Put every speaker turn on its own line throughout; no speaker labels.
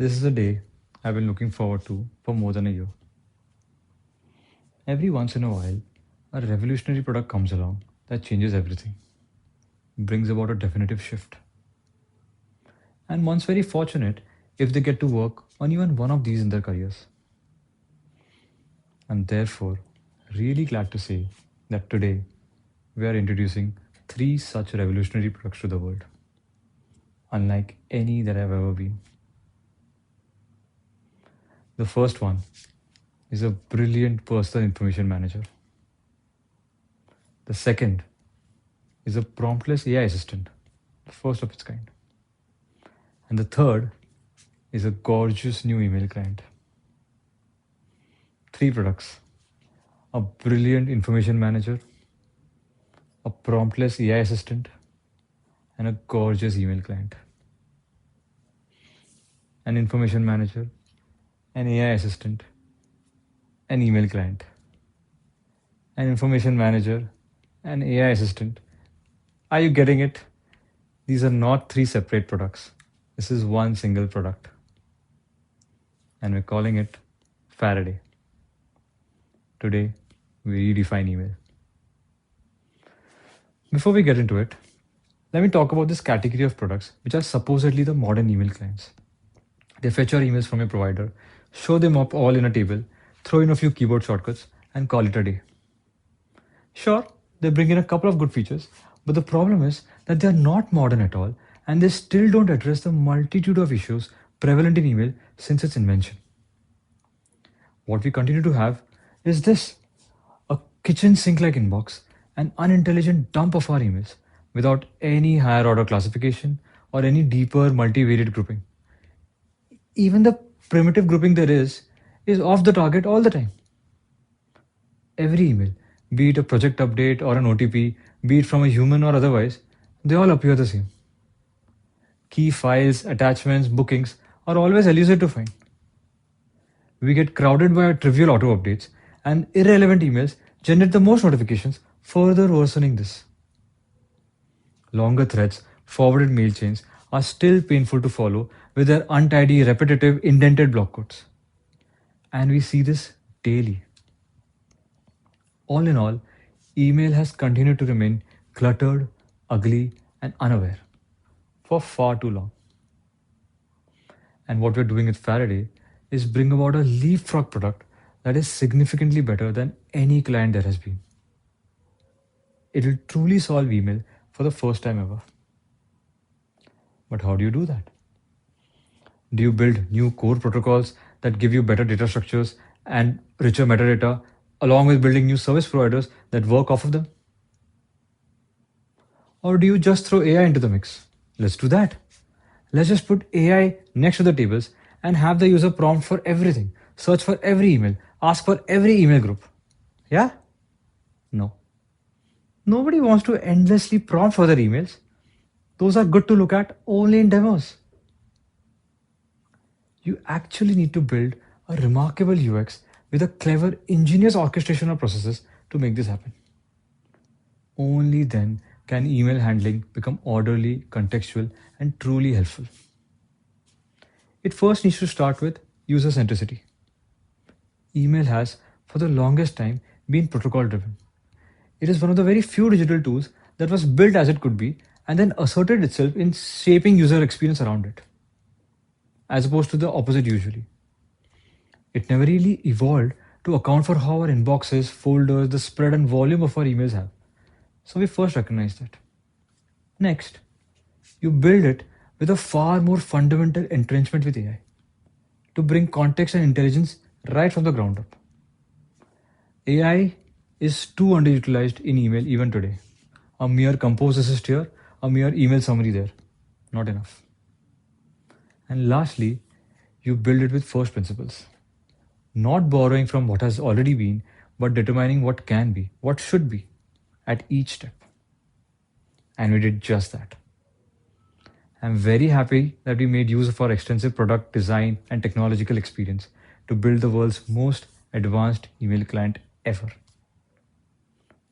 This is a day I've been looking forward to for more than a year. Every once in a while, a revolutionary product comes along that changes everything, brings about a definitive shift. And one's very fortunate if they get to work on even one of these in their careers. I'm therefore really glad to say that today we are introducing three such revolutionary products to the world, unlike any that have ever been. The first one is a brilliant personal information manager. The second is a promptless AI assistant, the first of its kind. And the third is a gorgeous new email client. Three products: a brilliant information manager, a promptless AI assistant, and a gorgeous email client. An information manager, an AI assistant, an email client. An information manager, an AI assistant. Are you getting it? These are not three separate products. This is one single product. And we're calling it Faraday. Today, we redefine email. Before we get into it, let me talk about this category of products which are supposedly the modern email clients. They fetch your emails from your provider, show them up all in a table, throw in a few keyboard shortcuts, and call it a day. Sure, they bring in a couple of good features, but the problem is that they are not modern at all and they still don't address the multitude of issues prevalent in email since its invention. What we continue to have is this: a kitchen sink like inbox, an unintelligent dump of our emails without any higher order classification or any deeper multivariate grouping. Even the primitive grouping there is off the target all the time. Every email, be it a project update or an OTP, be it from a human or otherwise, they all appear the same. Key files, attachments, bookings are always elusive to find. We get crowded by trivial auto updates, and irrelevant emails generate the most notifications, further worsening this. Longer threads, forwarded mail chains are still painful to follow with their untidy, repetitive, indented block quotes. And we see this daily. All in all, email has continued to remain cluttered, ugly, and unaware for far too long. And what we're doing with Faraday is bring about a leapfrog product that is significantly better than any client there has been. It will truly solve email for the first time ever. But how do you do that? Do you build new core protocols that give you better data structures and richer metadata, along with building new service providers that work off of them? Or do you just throw AI into the mix? Let's do that. Let's just put AI next to the tables and have the user prompt for everything, search for every email, ask for every email group. Yeah? No. Nobody wants to endlessly prompt for their emails. Those are good to look at only in demos. You actually need to build a remarkable UX with a clever, ingenious orchestration of processes to make this happen. Only then can email handling become orderly, contextual, and truly helpful. It first needs to start with user centricity. Email has, for the longest time, been protocol driven. It is one of the very few digital tools that was built as it could be and then asserted itself in shaping user experience around it, as opposed to the opposite usually. It never really evolved to account for how our inboxes, folders, the spread and volume of our emails have. So we first recognize that. Next, you build it with a far more fundamental entrenchment with AI to bring context and intelligence right from the ground up. AI is too underutilized in email even today. A mere compose assist here, a mere email summary there. Not enough. And lastly, you build it with first principles. Not borrowing from what has already been, but determining what can be, what should be at each step. And we did just that. I'm very happy that we made use of our extensive product design and technological experience to build the world's most advanced email client ever.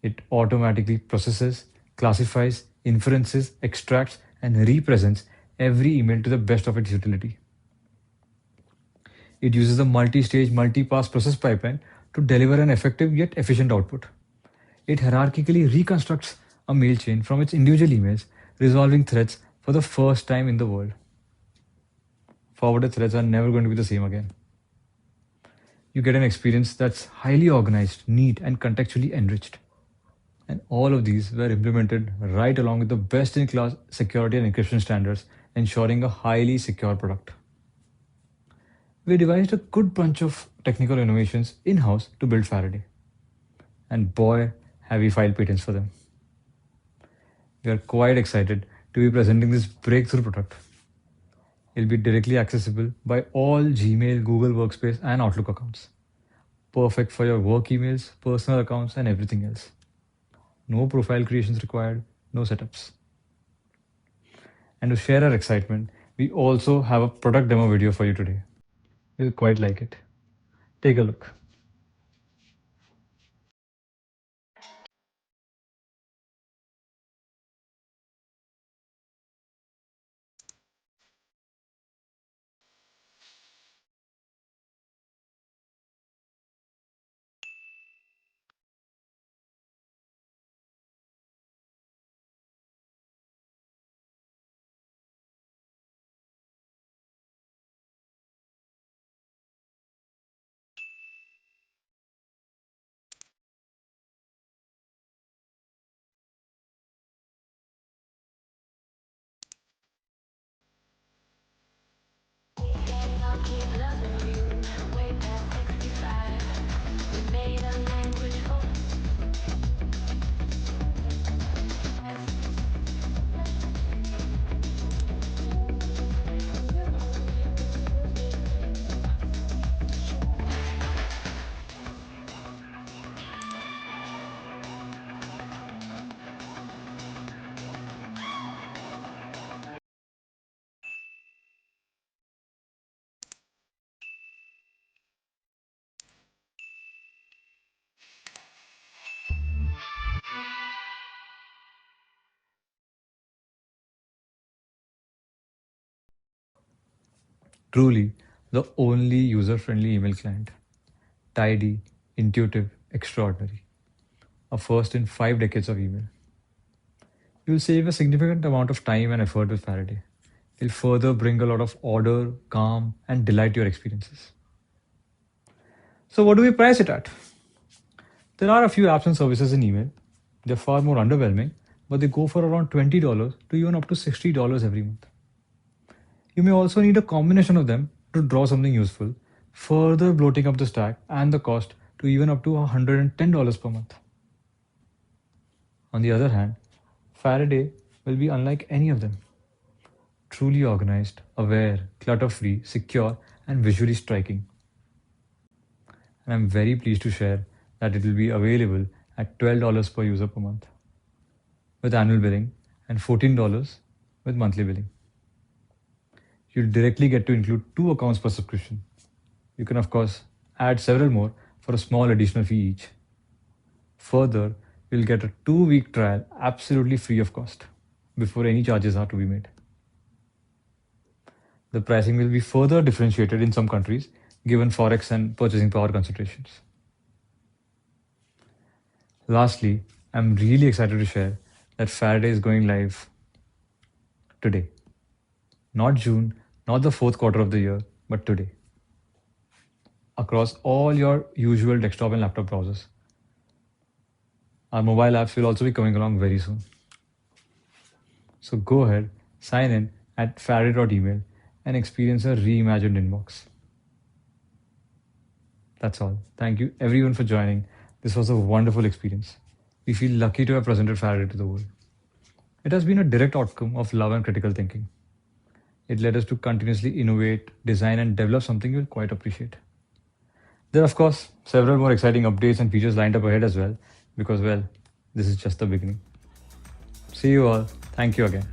It automatically processes, classifies, inferences, extracts, and represents every email to the best of its utility. It uses a multi-stage, multi-pass process pipeline to deliver an effective yet efficient output. It hierarchically reconstructs a mail chain from its individual emails, resolving threads for the first time in the world. Forwarded threads are never going to be the same again. You get an experience that's highly organized, neat, and contextually enriched. And all of these were implemented right along with the best in class security and encryption standards, ensuring a highly secure product. We devised a good bunch of technical innovations in house to build Faraday. And boy, have we filed patents for them. We are quite excited to be presenting this breakthrough product. It'll be directly accessible by all Gmail, Google Workspace, and Outlook accounts. Perfect for your work emails, personal accounts, and everything else. No profile creations required, no setups. And to share our excitement, we also have a product demo video for you today. You'll quite like it. Take a look. Truly, the only user friendly email client. Tidy, intuitive, extraordinary. A first in 5 decades of email. You'll save a significant amount of time and effort with Faraday. It'll further bring a lot of order, calm, and delight to your experiences. So, what do we price it at? There are a few apps and services in email. They're far more underwhelming, but they go for around $20 to even up to $60 every month. You may also need a combination of them to draw something useful, further bloating up the stack and the cost to even up to $110 per month. On the other hand, Faraday will be unlike any of them. Truly organized, aware, clutter-free, secure, and visually striking. And I'm very pleased to share that it will be available at $12 per user per month with annual billing and $14 with monthly billing. You'll directly get to include 2 accounts per subscription. You can, of course, add several more for a small additional fee each. Further, you'll get a 2-week trial absolutely free of cost before any charges are to be made. The pricing will be further differentiated in some countries given forex and purchasing power considerations. Lastly, I'm really excited to share that Faraday is going live today. Not June, not the fourth quarter of the year, but today. Across all your usual desktop and laptop browsers. Our mobile apps will also be coming along very soon. So go ahead, sign in at faraday.email and experience a reimagined inbox. That's all. Thank you everyone for joining. This was a wonderful experience. We feel lucky to have presented Faraday to the world. It has been a direct outcome of love and critical thinking. It led us to continuously innovate, design, and develop something you'll quite appreciate. There are, of course, several more exciting updates and features lined up ahead as well, because, well, this is just the beginning. See you all. Thank you again.